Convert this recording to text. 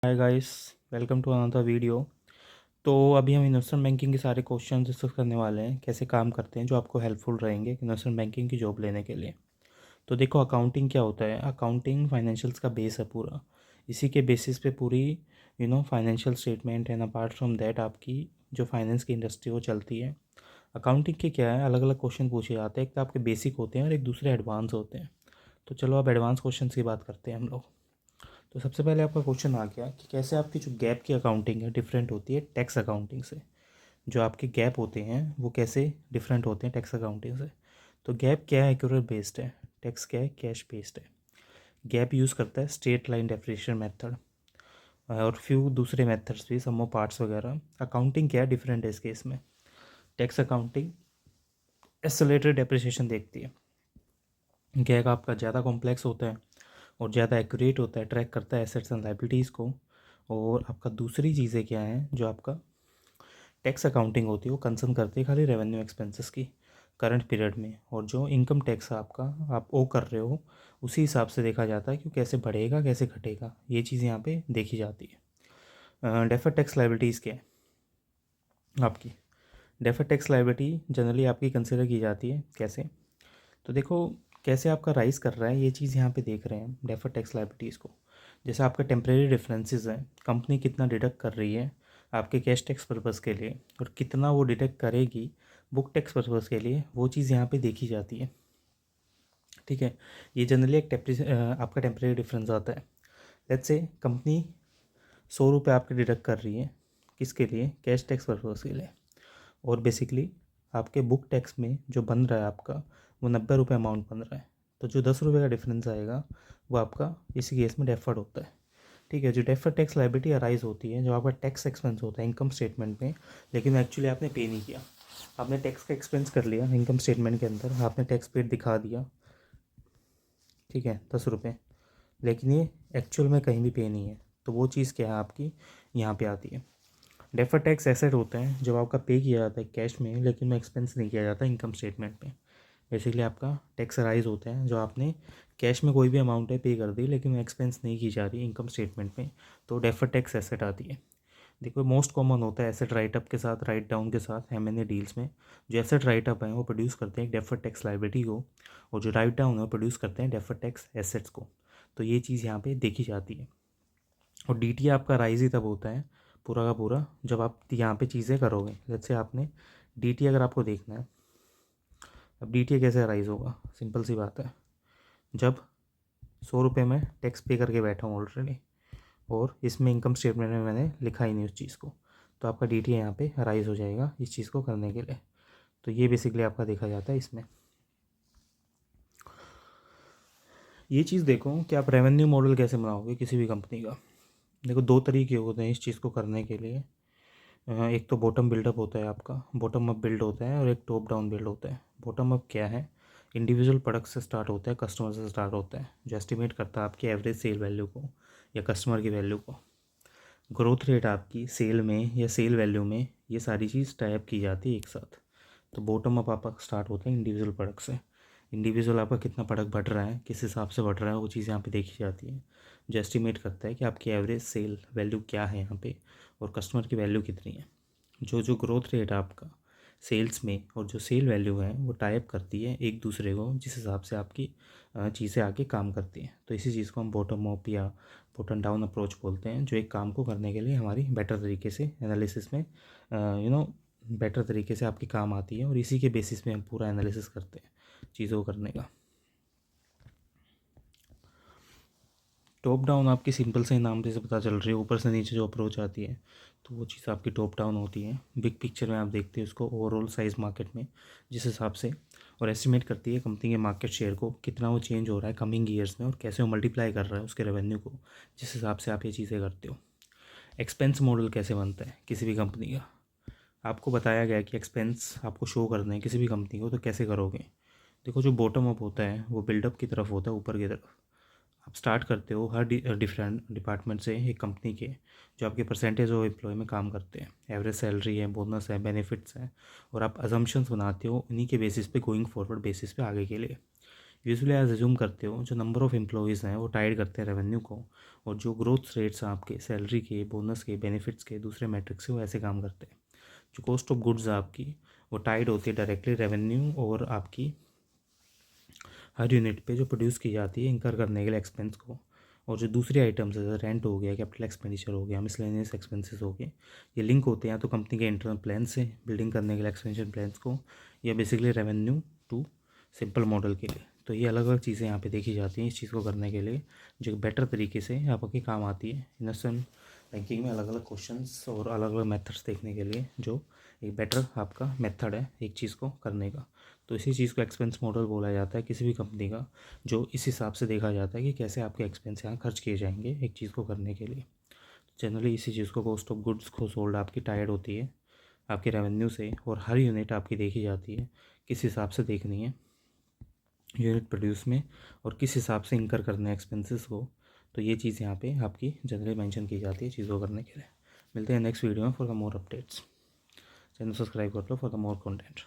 Hi guys, welcome to another video. तो अभी हम इन्वेस्टमेंट बैंकिंग के सारे क्वेश्चन डिस्कस करने वाले हैं, कैसे काम करते हैं, जो आपको हेल्पफुल रहेंगे इन्वेस्टमेंट बैंकिंग की जॉब लेने के लिए। तो देखो, अकाउंटिंग क्या होता है। अकाउंटिंग फाइनेंशियल्स का बेस है पूरा। इसी के बेसिस पे पूरी financial statement and apart from that आपकी जो फाइनेंस की इंडस्ट्री वो चलती है। अकाउंटिंग के क्या है, अलग अलग क्वेश्चन पूछे जाते हैं। एक तो आपके बेसिक होते हैं और एक दूसरे एडवांस होते हैं। तो चलो अब एडवांस क्वेश्चन की बात करते हैं हम लोग। तो सबसे पहले आपका क्वेश्चन आ गया कि कैसे आपकी जो गैप की अकाउंटिंग है डिफरेंट होती है टैक्स अकाउंटिंग से। जो आपके गैप होते हैं वो कैसे डिफरेंट होते हैं टैक्स अकाउंटिंग से। तो गैप क्या है, एक्यूरेट बेस्ड है। टैक्स क्या है, कैश बेस्ड है। गैप यूज़ करता है स्ट्रेट लाइन डेफिनेशन मेथड और फ्यू दूसरे मेथड्स भी, सम ऑफ पार्ट्स वगैरह। अकाउंटिंग क्या है, डिफरेंट है इस केस में। टैक्स अकाउंटिंग एक्सेलरेटेड डेप्रिसिएशन देखती है। गैप आपका ज़्यादा कॉम्प्लेक्स होता है और ज़्यादा एक्यूरेट होता है, ट्रैक करता है एसेट्स एंड लाइबिलिटीज़ को। और आपका दूसरी चीज़ें क्या हैं, जो आपका टैक्स अकाउंटिंग होती है वो कंसर्न करती है खाली रेवेन्यू एक्सपेंसेस की करंट पीरियड में। और जो इनकम टैक्स आपका आप ओ कर रहे हो उसी हिसाब से देखा जाता है कि कैसे बढ़ेगा कैसे घटेगा, ये चीज़ यहाँ पे देखी जाती है। डेफर्ड टैक्स लाइबिलिटीज़ क्या है आपकी। डेफर्ड टैक्स लाइबिलिटी जनरली आपकी कंसिडर की जाती है कैसे। तो देखो, कैसे आपका राइज कर रहा है ये चीज़ यहाँ पे देख रहे हैं डेफर्ड टैक्स लाइबिलिटीज़ को। जैसे आपका टेम्परेरी डिफरेंसेस है, कंपनी कितना डिडक्ट कर रही है आपके कैश टैक्स पर्पज़ के लिए और कितना वो डिडक्ट करेगी बुक टैक्स पर्पज़ के लिए, वो चीज़ यहाँ पे देखी जाती है। ठीक है, ये जनरली एक आपका टेम्परेरी डिफरेंस आता है। लेट्स से कंपनी 100 रुपये आपके डिडक्ट कर रही है, किसके लिए, कैश टैक्स पर्पज़ के लिए। और बेसिकली आपके बुक टैक्स में जो बन रहा है आपका वो 90 रुपये अमाउंट बन रहा है। तो जो 10 रुपये का डिफरेंस आएगा वो आपका इसी केस में डेफर्ड होता है। ठीक है, जो डेफर्ड टैक्स लाइबिलिटी अराइज होती है, जो आपका टैक्स एक्सपेंस होता है इनकम स्टेटमेंट में, लेकिन एक्चुअली आपने पे नहीं किया। आपने टैक्स का एक्सपेंस कर लिया इनकम स्टेटमेंट के अंदर, आपने टैक्स पेड दिखा दिया, ठीक है, 10 रुपये, लेकिन ये एक्चुअल में कहीं भी पे नहीं है। तो वो चीज़ क्या है आपकी यहाँ पे आती है। डेफर्ड टैक्स एसेट होता है जब आपका पे किया जाता है कैश में, लेकिन में एक्सपेंस नहीं किया जाता इनकम स्टेटमेंट में। बेसिकली आपका टैक्स राइज होता है जो आपने कैश में कोई भी अमाउंट है पे कर दी, लेकिन वो एक्सपेंस नहीं की जा रही इनकम स्टेटमेंट में, तो डेफर्ड टैक्स एसेट आती है। देखो, मोस्ट कॉमन होता है एसेट राइट अप के साथ, राइट डाउन के साथ M&A डील्स में। जो एसेट राइट अप है वो प्रोड्यूस करते हैं डेफर्ड टैक्स लाइबिलिटी को, और जो राइट डाउन है वो प्रोड्यूस करते हैं डेफर्ड टैक्स एसेट्स को। तो ये चीज़ यहाँ पे देखी जाती है। और DTA आपका राइज ही तब होता है पूरा का पूरा जब आप यहाँ पे चीज़ें करोगे। जैसे आपने DTA अगर आपको देखना है, अब DTA कैसे राइज होगा, सिंपल सी बात है। जब 100 रुपये में टैक्स पे करके बैठा हूँ ऑलरेडी और इसमें इनकम स्टेटमेंट में मैंने लिखा ही नहीं उस चीज़ को, तो आपका DTA यहाँ पे राइज हो जाएगा इस चीज़ को करने के लिए। तो ये बेसिकली आपका देखा जाता है इसमें। ये चीज़ देखो कि आप रेवेन्यू मॉडल कैसे बनाओगे किसी भी कंपनी का। देखो, दो तरीके होते हैं इस चीज़ को करने के लिए। एक तो बॉटम बिल्डअप होता है आपका, बॉटम अप बिल्ड होता है, और एक टॉप डाउन बिल्ड होता है। बॉटम अप क्या है, इंडिविजुअल प्रोडक्ट से स्टार्ट होता है, कस्टमर से स्टार्ट होता है, जो एस्टिमेट करता है आपकी एवरेज सेल वैल्यू को या कस्टमर की वैल्यू को। ग्रोथ रेट आपकी सेल में या सेल वैल्यू में, ये सारी चीज़ टाइप की जाती है एक साथ। तो बॉटम अप आपका स्टार्ट होता है इंडिविजुअल प्रोडक्ट से। इंडिविजुअल आपका कितना प्रोडक्ट बढ़ रहा है, किस हिसाब से बढ़ रहा है, वो चीज़ यहाँ पे देखी जाती है, जो एस्टिमेट करता है कि आपकी एवरेज सेल वैल्यू क्या है यहाँ पे और कस्टमर की वैल्यू कितनी है। जो जो ग्रोथ रेट है आपका सेल्स में और जो सेल वैल्यू है वो टाइप करती है एक दूसरे को, जिस हिसाब से आपकी चीज़ें आगे काम करती हैं। तो इसी चीज़ को हम बॉटम अप या बॉटम डाउन अप्रोच बोलते हैं, जो एक काम को करने के लिए हमारी बेटर तरीके से एनालिसिस में बेटर तरीके से आपकी काम आती है, और इसी के बेसिस में हम पूरा एनालिसिस करते हैं चीज़ों को करने का। टॉप डाउन आपकी सिंपल से नाम से पता चल रही है, ऊपर से नीचे जो अप्रोच आती है तो वो चीज़ आपकी टॉप डाउन होती है। बिग पिक्चर में आप देखते हैं उसको ओवरऑल साइज़ मार्केट में, जिस हिसाब से, और एस्टिमेट करती है कंपनी के मार्केट शेयर को कितना वो चेंज हो रहा है कमिंग ईयर्स में और कैसे वो मल्टीप्लाई कर रहा है उसके रेवेन्यू को, जिस हिसाब से आप ये चीज़ें करते हो। एक्सपेंस मॉडल कैसे बनता है किसी भी कंपनी का, आपको बताया गया कि एक्सपेंस आपको शो करना है किसी भी कंपनी को, तो कैसे करोगे। देखो, जो बॉटम अप होता है वो बिल्डअप की तरफ होता है, ऊपर की तरफ। आप स्टार्ट करते हो हर डिफरेंट डिपार्टमेंट से एक कंपनी के, जो आपके परसेंटेज ऑफ एम्प्लॉय में काम करते हैं, एवरेज सैलरी है, बोनस है, बेनिफिट्स हैं, और आप अजम्पशंस बनाते हो उन्हीं के बेसिस पे गोइंग फॉरवर्ड बेसिस पे आगे के लिए। यूजुअली आप एज्यूम करते हो जो नंबर ऑफ एम्प्लॉयज़ हैं वो टाइड करते हैं रेवेन्यू को, और जो ग्रोथ रेट्स हैं आपके सैलरी के, बोनस के, बेनिफिट्स के, दूसरे मैट्रिक्स से वो ऐसे काम करते हैं। जो कॉस्ट ऑफ गुड्स है आपकी वो टाइड होती है डायरेक्टली रेवेन्यू और आपकी हर यूनिट पे जो प्रोड्यूस की जाती है इंकर करने के लिए एक्सपेंस को। और जो दूसरी आइटम्स है जैसे रेंट हो गया, कैपिटल एक्सपेंडिचर हो गया, मिसलेनियस एक्सपेंसेस हो गए, ये लिंक होते हैं या तो कंपनी के इंटरनल प्लान से बिल्डिंग करने के लिए एक्सपेंशन प्लान्स को, या basically revenue to simple model के लिए। तो ये अलग अलग चीज़ें यहाँ पे देखी जाती हैं इस चीज़ को करने के लिए, जो बेटर तरीके से आपके काम आती है इन्वेस्टमेंट बैंकिंग में। अलग अलग क्वेश्चंस और अलग अलग मेथड्स देखने के लिए जो एक बेटर आपका मेथड है एक चीज़ को करने का। तो इसी चीज़ को एक्सपेंस मॉडल बोला जाता है किसी भी कंपनी का, जो इस हिसाब से देखा जाता है कि कैसे आपके एक्सपेंस यहाँ खर्च किए जाएंगे एक चीज़ को करने के लिए। जनरली इसी चीज़ को कॉस्ट ऑफ गुड्स को सोल्ड आपकी टाइड होती है आपके रेवेन्यू से, और हर यूनिट आपकी देखी जाती है किस हिसाब से देखनी है यूनिट प्रोड्यूस में, और किस हिसाब से इंकर करने हैं एक्सपेंसेस को। तो ये चीज़ यहाँ पे आपकी जनरली मेंशन की जाती है चीज़ों को करने के लिए। मिलते हैं नेक्स्ट वीडियो में for the more updates. Channel subscribe कर लो फॉर द मोर कंटेंट।